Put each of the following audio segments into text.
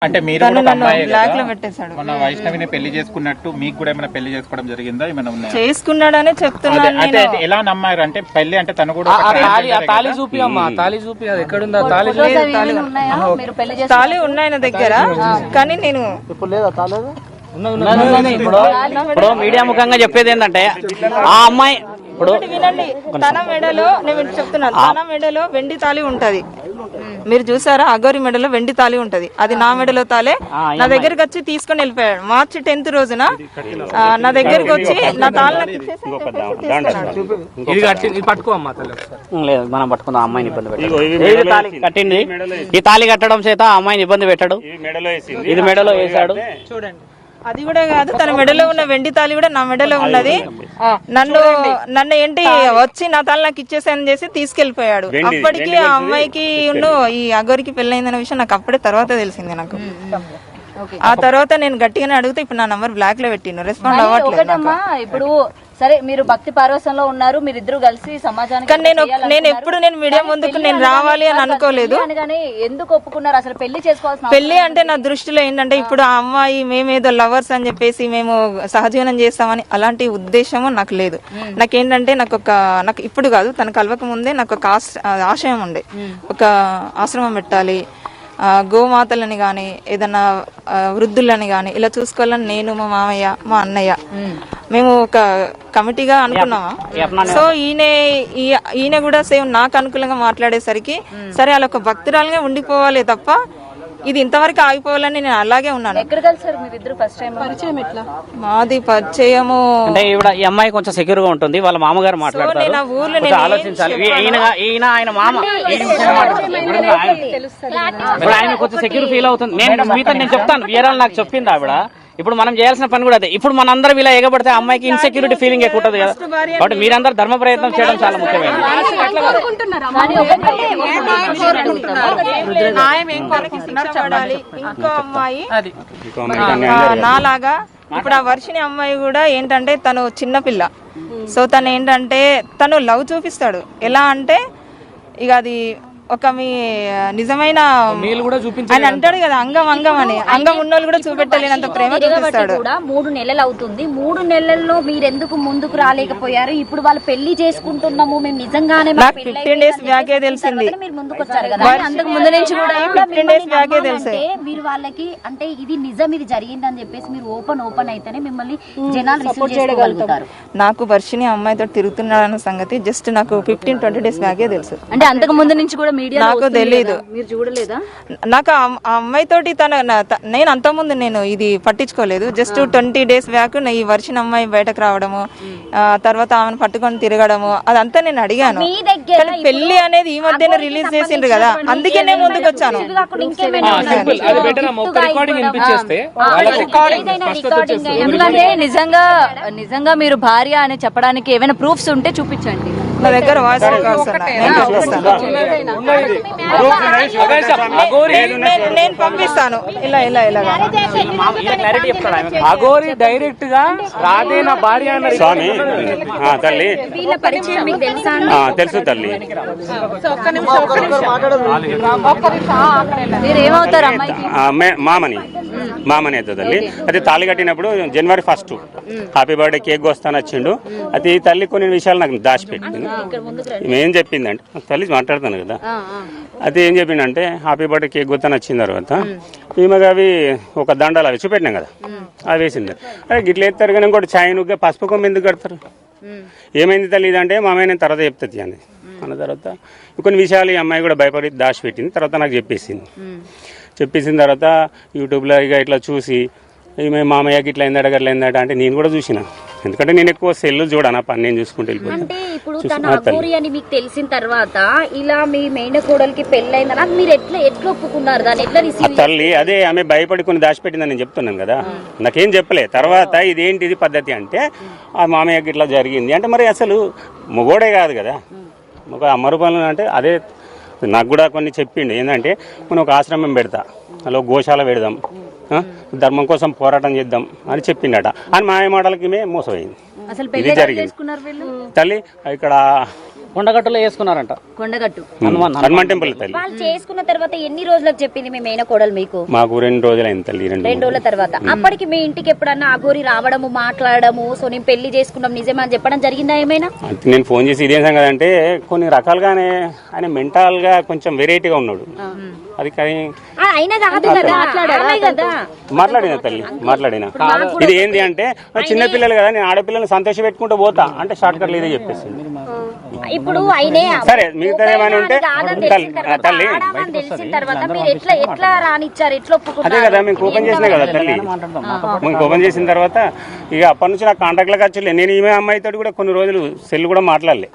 అంటే మీరు కూడా అమ్మాయి బ్లాక్ లో పెట్టేశాడు. మన వైష్ణవిని పెళ్లి చేసుకున్నట్టు మీకు కూడా ఏమైనా పెళ్లి చేసుకోవడం జరిగిందా? ఏమైనా ఉన్నాయా? చేసుకున్నాడనే చెప్తున్నాను. అంటే ఎలా నమ్మారు? అంటే పెళ్లి అంటే తను కూడా తాళి చూపి అమ్మా, తాళి చూపి అది ఎక్కడుందా? తాళి తాళి ఉన్నాయి నా దగ్గర, కానీ నేను ఇప్పుడు మీడియా ముఖంగా చెప్పేది ఏంటంటే ఆ అమ్మాయి ఇప్పుడు వినండి, తన మెడలో నేను చెప్తున్నాను, తన మెడలో వెండి తాళి ఉంటది. మీరు చూసారా? అగోరి మెడలో వెండి తాళి ఉంటది. అది నా మెడలో తాలే. నా దగ్గరకు వచ్చి తీసుకొని వెళ్ళిపోయాడు. మార్చి 10th రోజున నా దగ్గరకు వచ్చి నా తాళి లేదు, మనం పట్టుకుందాం. అమ్మాయిని ఇబ్బంది పెట్టాడు, తాళి కట్టింది. ఈ తాళి కట్టడం చేత అమ్మాయిని ఇబ్బంది పెట్టాడు. ఇది మెడలో వేసాడు. చూడండి, అది కూడా కాదు, తన మెడలో ఉన్న వెండి తాళి కూడా నా మెడలో ఉన్నది. నన్ను ఏంటి వచ్చి నా తాళి నాకు ఇచ్చేసాను చేసి తీసుకెళ్లిపోయాడు. అప్పటికి ఆ అమ్మాయికి ఈ అగోరికి పెళ్ళైందన్న విషయం నాకు అప్పుడే తర్వాత తెలిసింది. నాకు ఆ తర్వాత నేను గట్టిగానే అడిగితే ఇప్పుడు నా నంబర్ బ్లాక్ లో పెట్టిను, రెస్పాండ్ అవ్వట్లేదు. ఇప్పుడు సరే, మీరు భక్తి పార్వసంలో ఉన్నారు, మీరిద్దరు కలిసి సమాజానికి. నేను ఎప్పుడు మీడియా ముందుకు నేను రావాలి అని అనుకోలేదు. ఎందుకు ఒప్పుకున్నారు? అసలు పెళ్లి చేసుకోవాల్సిన పెళ్లి అంటే నా దృష్టిలో ఏంటంటే ఇప్పుడు ఆ అమ్మాయి మేమేదో లవర్స్ అని చెప్పేసి మేము సహజీవనం చేస్తామని అలాంటి ఉద్దేశము నాకు లేదు. నాకేంటంటే నాకు ఇప్పుడు కాదు, తన కలవక ముందే నాకు ఒక ఆశయం ఉండే, ఒక ఆశ్రమం పెట్టాలి, గోమాతలని గాని ఏదన్నా వృద్ధులని గాని ఇలా చూసుకోవాలని నేను, మా మామయ్య, మా అన్నయ్య మేము ఒక కమిటీగా అనుకున్నామా. సో ఈయన కూడా సేమ్ నాకు అనుకూలంగా మాట్లాడేసరికి సరే అలా ఒక భక్తురాలుగా ఉండిపోవాలి తప్ప ఇది ఇంతవరకు ఆగిపోవాలని నేను అలాగే ఉన్నాను. ఎక్కడ కలిసారు మీరిద్దరు ఫస్ట్ టైం? పరిచయం ఎట్లా? మాది పరిచయము అంటే ఈ అమ్మాయి కొంచెం సెక్యూర్ గా ఉంటుంది, వాళ్ళ మామగారు మాట్లాడతారు, ఆలోచించాలి. ఈయన ఆయన మామ ఇప్పుడు ఆయన కొంచెం సెక్యూర్ ఫీల్ అవుతుంది. నేను చెప్తాను, వివరాలు నాకు చెప్పింది ఆవిడ. ఇప్పుడు మనం చేయాల్సిన పని కూడా అదే. ఇప్పుడు మనందరం ఇలా ఎగబడితే అమ్మాయికి ఇన్సెక్యూరిటీ ఫీలింగ్ ఎక్కువ ఉంటుంది కదా. కాబట్టి మీరందరూ ధర్మ ప్రయత్నం చేయడం చాలా ముఖ్యమైనది. ఇంకో అమ్మాయి నాలాగా ఇప్పుడు ఆ వర్షిని అమ్మాయి కూడా ఏంటంటే తను చిన్నపిల్ల. సో తను ఏంటంటే తను లవ్ చూపిస్తాడు. ఎలా అంటే ఇక అది ఒక మీ నిజమైన ఆయన అంటాడు కదా, అంగం అని, అంగం ఉన్నోళ్ళు కూడా చూపెట్టలేనంత ప్రేమ చూపిస్తాడు. 3 నెలలు అవుతుంది. 3 నెలల్లో మీరెందుకు ముందుకు రాలేకపోయారు? ఇప్పుడు వాళ్ళు పెళ్లి చేసుకుంటున్నాము మేము నిజంగానే, నాకు 15 days బ్యాకే తెలిసింది. మీరు ముందుకు వచ్చారు కదా, అంతకు ముందు నుంచి కూడా 15 days బ్యాకే తెలిసి మీరు వాళ్ళకి అంటే ఇది నిజం, ఇది జరిగిందని చెప్పేసి మీరు ఓపెన్ అయితేనే మిమ్మల్ని జనాలు రిసీవ్ చేసుకోగలుగుతారు. నాకు వర్షిని అమ్మాయితో తిరుగుతున్నాడన్న సంగతి జస్ట్ నాకు 15-20 days బ్యాకే తెలుసు. అంటే అంతకు ముందు నుంచి కూడా నాకు తెలీదు. మీరు చూడలేదా? నాకు ఆ అమ్మాయి తోటి నేను అంతకుముందు నేను ఇది పట్టించుకోలేదు. జస్ట్ 20 days బ్యాక్ ఈ వర్షిన అమ్మాయి బయటకు రావడము, తర్వాత ఆమెను పట్టుకొని తిరగడము అదంతా నేను అడిగాను. పెళ్లి అనేది ఈ మధ్యన రిలీజ్ చేసిండ్రు కదా, అందుకే నేను ముందుకు వచ్చాను. ఎందుకంటే నిజంగా మీరు భార్య అని చెప్పడానికి ఏమైనా ప్రూఫ్స్ ఉంటే చూపించండి. నా దగ్గర వాయిస్ రికార్డ్స్ నేను పంపిస్తాను. ఇలా అగోరి డైరెక్ట్ గా రాదే నా భార్య స్వామి తల్లి తెలుసు తల్లి. మీరేమవుతారు? మామని అవుతుంది తల్లి. అది తాళి కట్టినప్పుడు January 1 హ్యాపీ బర్త్డే కేక్ వస్తాను వచ్చిండు. అది తల్లి కొన్ని విషయాలు నాకు దాచిపెట్టింది. ఏం చెప్పిందంటే తల్లి మాట్లాడుతాను కదా, అది ఏం చెప్పిందంటే హ్యాపీ బర్త్డే కేక్ వస్తాను వచ్చిన తర్వాత ఈమెగా అవి ఒక దండాలు అవి చూపెట్టినాం కదా, అవి వేసింది. అదే గిట్ల ఎత్తారు కానీ ఇంకోటి చాయనుగా పసుపు కొమ్మ ఎందుకు కడతారు? ఏమైంది తల్లి ఇదంటే మా అమ్మాయి నేను తర్వాత చెప్తుంది అని అన్న తర్వాత కొన్ని విషయాలు ఈ అమ్మాయి కూడా భయపడి దాచిపెట్టింది. తర్వాత నాకు చెప్పేసిన తర్వాత యూట్యూబ్లో ఇట్లా చూసి ఈమె మామయ్యకి ఇట్లా అయిందట అంటే నేను కూడా చూసిన. ఎందుకంటే నేను ఎక్కువ సెల్ చూడనా, పని నేను చూసుకుంటూ వెళ్ళిపోతాను. అంటే ఇప్పుడు తన అగోరి అని మీకు తెలిసిన తర్వాత ఇలా మీ మేనకోడలికి పెళ్ళైందని మీరు ఎట్లా ఒప్పుకున్నారు? దాన్ని ఎట్లా రిసీవ్? తల్లి అదే ఆమె భయపడి కొన్ని దాచిపెట్టిందని నేను చెప్తున్నాను కదా, నాకేం చెప్పలే. తర్వాత ఇదేంటిది పద్ధతి అంటే ఆ మామయ్యకి ఇట్లా జరిగింది అంటే మరి అసలు మొగోడే కాదు కదా, ఒక అమరుపనులు అంటే అదే. నాకు కూడా కొన్ని చెప్పిండు ఏంటంటే మనం ఒక ఆశ్రమం పెడతా, అలా గోశాల పెడదాం, ధర్మం కోసం పోరాటం చేద్దాం అని చెప్పిండట. అని మాయ మాటలకి మోసపోయింది. ఇది జరిగింది తల్లి. ఇక్కడ కొండగట్టులో వేసుకున్నారంట. కొండగట్టు హనుమాన్ టెంపుల్ తల్లి. వాళ్ళు చేసుకున్న తర్వాత ఎన్ని రోజులకు చెప్పింది మీ మేన కోడలు మీకు? మాకు 2 రోజులైంది తల్లి. 2 రోజుల తర్వాత. అప్పటికి మీ ఇంటికి ఎప్పుడన్నా అఘోరి రావడము, మాట్లాడము, సో నేను పెళ్లి చేసుకున్నాం నిజమే అని చెప్పడం జరిగిందా ఏమైనా? అంటే నేను ఫోన్ చేసి ఇదేం సంగతి అంటే కొన్ని రకాలుగానే ఆయన మెంటల్ గా కొంచెం వెరైటీగా ఉన్నాడు. అది కానీ అయినా కాదు కదా మాట్లాడిన తల్లి మాట్లాడిన ఇది ఏంది అంటే చిన్నపిల్లలు కదా, నేను ఆడపిల్లల్ని సంతోష పెట్టుకుంటూ పోతా అంటే షార్ట్ కట్ లేదే చెప్పేసి. ఇప్పుడు అయినే సరే మిగతా ఏమైనా ఉంటే తల్లి తెలిసిన తర్వాత మీరు ఎట్లా రానిచ్చారు, ఎట్లా ఒప్పుకున్నారు? అదే కదా మేము ఓపెన్ చేసినా కదా తల్లి. మేము ఓపెన్ చేసిన తర్వాత ఇక అప్పటి నుంచి నాకు కాంటాక్ట్ ఖర్చులే. నేను ఈమె అమ్మాయితో కూడా కొన్ని రోజులు సెల్ కూడా మాట్లాడలే.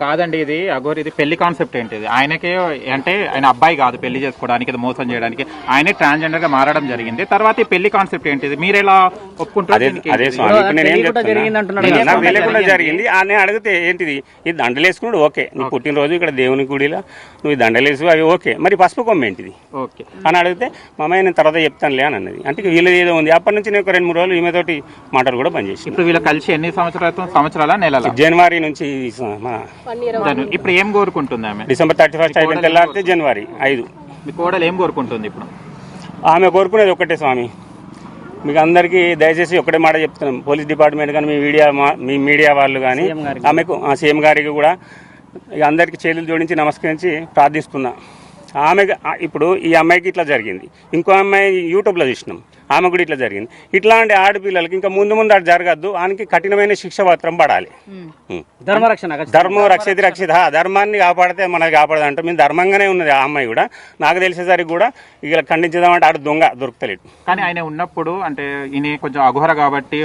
కాదండి, ఇది అఘోరి ఇది పెళ్లి కాన్సెప్ట్ ఏంటిది? ఆయనకే అంటే ఆయన అబ్బాయి కాదు పెళ్లి చేసుకోవడానికి, ఇది మోసం చేయడానికి. ఆయనే ట్రాన్స్జెండర్ గా మారడం జరిగింది. తర్వాత ఈ పెళ్లి కాన్సెప్ట్ ఏంటిది? మీరు ఎలా ఒప్పుకుంటారు? అదే స్వామి నేనేం చెప్తున్నా, నాకు తెలియకుండా జరిగింది. నేను అడిగితే ఏంటిది ఇది దండలేసుకున్నాడు, ఓకే నువ్వు పుట్టినరోజు ఇక్కడ దేవుని గుడిలో నువ్వు దండలేసు అవి ఓకే, మరి పసుపు కొమ్మ ఏంటిది ఓకే అని అడిగితే మా అమ్మాయి నేను తర్వాత చెప్తానులే అని అన్నది. అంటే వీళ్ళది ఏదో ఉంది. అప్పటి నుంచి నేను ఒక 2-3 రోజులు ఈమెతోటి మాటలు కూడా పనిచేసి. ఇప్పుడు వీళ్ళు కలిసి ఎన్ని సంవత్సరాల నెలల? జనవరి నుంచి ఇప్పుడు ఏం కోరుకుంటుంది ఆమె? డిసెంబర్ 31 అయిపోయిన తెల్లారితే జనవరి 5. మీ కోడలు ఏం కోరుకుంటుంది ఇప్పుడు? ఆమె కోరుకునేది ఒకటే స్వామి, మీకు అందరికీ దయచేసి ఒకటే మాట చెప్తున్నాం. పోలీస్ డిపార్ట్మెంట్ కానీ మీ మీడియా వాళ్ళు కానీ ఆమెకు సీఎం గారికి కూడా ఇక అందరికీ చేతులు జోడించి నమస్కరించి ప్రార్థిస్తున్నా. ఆమె ఇప్పుడు ఈ అమ్మాయికి ఇట్లా జరిగింది, ఇంకో అమ్మాయి యూట్యూబ్లో చూసినాం ఆమె కూడా ఇట్లా జరిగింది. ఇట్లాంటి ఆడపిల్లలకి ఇంకా ముందు అది జరగద్దు, ఆయనకి కఠినమైన శిక్ష మాత్రం పడాలి. ధర్మం రక్షిత రక్షిత, ధర్మాన్ని కాపాడితే మనది కాపాడదు అంటే మేము ధర్మంగానే ఉన్నది. ఆ అమ్మాయి కూడా నాకు తెలిసేసరికి కూడా ఇక ఖండించదామంటే ఆడు దొంగ దొరుకుతలేదు. కానీ ఆయన ఉన్నప్పుడు అంటే ఈయన కొంచెం అఘోర కాబట్టి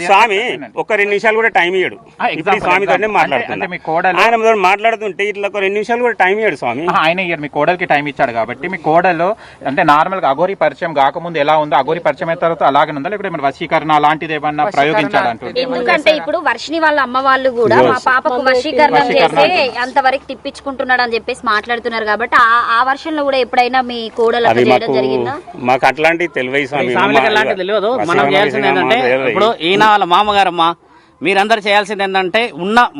స్వామి ఒక 2 నిమిషాలు కూడా టైం ఇయ్యడు. ఇప్పుడు స్వామితోనే మాట్లాడుతున్నాను, ఆయన మాట్లాడుతుంటే ఇట్లా ఒక 2 నిమిషాలు కూడా టైం ఇయ్యడు స్వామి. ఆయన ఇయ్యారు, మీ కోడలికి టైం ఇచ్చాడు కాబట్టి. మీ కోడలు అంటే నార్మల్ గా అఘోరి పరిచయం కాకముందు ఎలా ఉందో అఘోరి పరిచయం అయిన తర్వాత అలాగే ఉందా, లేకపోతే ఏమైనా వశీకరణ అలాంటిది ఏమన్నా ప్రయోగించాడు అంటూ? ఎందుకంటే ఇప్పుడు వర్షిని వాళ్ళ అమ్మ వాళ్ళు కూడా మా పాపకు వశీకరణం చేస్తే అంతవరకు తిప్పించుకుంటున్నాడు అని చెప్పేసి మాట్లాడుతున్నారు కాబట్టి ఆ వర్షంలో కూడా ఎప్పుడైనా మీ కోడలు జరిగిందా? మాకు అట్లాంటివి తెలియదు స్వామి. తెలియదు. మనం చేయాల్సింది ఏంటంటే ఇప్పుడు ఈయన వాళ్ళ మామగారమ్మ మీరందరూ చేయాల్సింది ఏంటంటే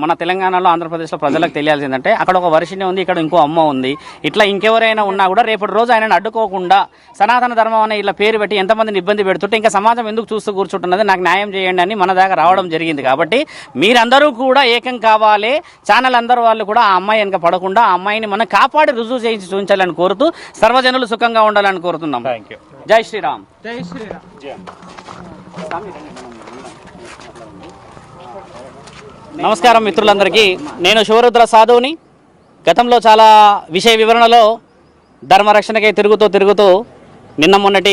మన తెలంగాణలో ఆంధ్రప్రదేశ్లో ప్రజలకు తెలియాల్సిందంటే అక్కడ ఒక వర్షిని ఉంది, ఇక్కడ ఇంకో అమ్మ ఉంది. ఇట్లా ఇంకెవరైనా ఉన్నా కూడా రేపటి రోజు ఆయనను అడ్డుకోకుండా సనాతన ధర్మం అనే ఇలా పేరు పెట్టి ఎంతమందిని ఇబ్బంది పెడుతుంటే ఇంకా సమాజం ఎందుకు చూస్తూ కూర్చుంటున్నది, నాకు న్యాయం చేయండి అని మన దాకా రావడం జరిగింది. కాబట్టి మీరందరూ కూడా ఏకం కావాలి. ఛానల్ అందరూ వాళ్ళు కూడా ఆ అమ్మాయి వెనక పడకుండా ఆ అమ్మాయిని మనం కాపాడి రుజువు చేయించి చూపించాలని కోరుతూ సర్వజనులు సుఖంగా ఉండాలని కోరుతున్నాం. జై శ్రీరామ్. జై శ్రీరామ్. నమస్కారం మిత్రులందరికీ. నేను శివరుద్ర సాధువుని. గతంలో చాలా విషయ వివరణలో ధర్మరక్షణకై తిరుగుతూ నిన్న మొన్నటి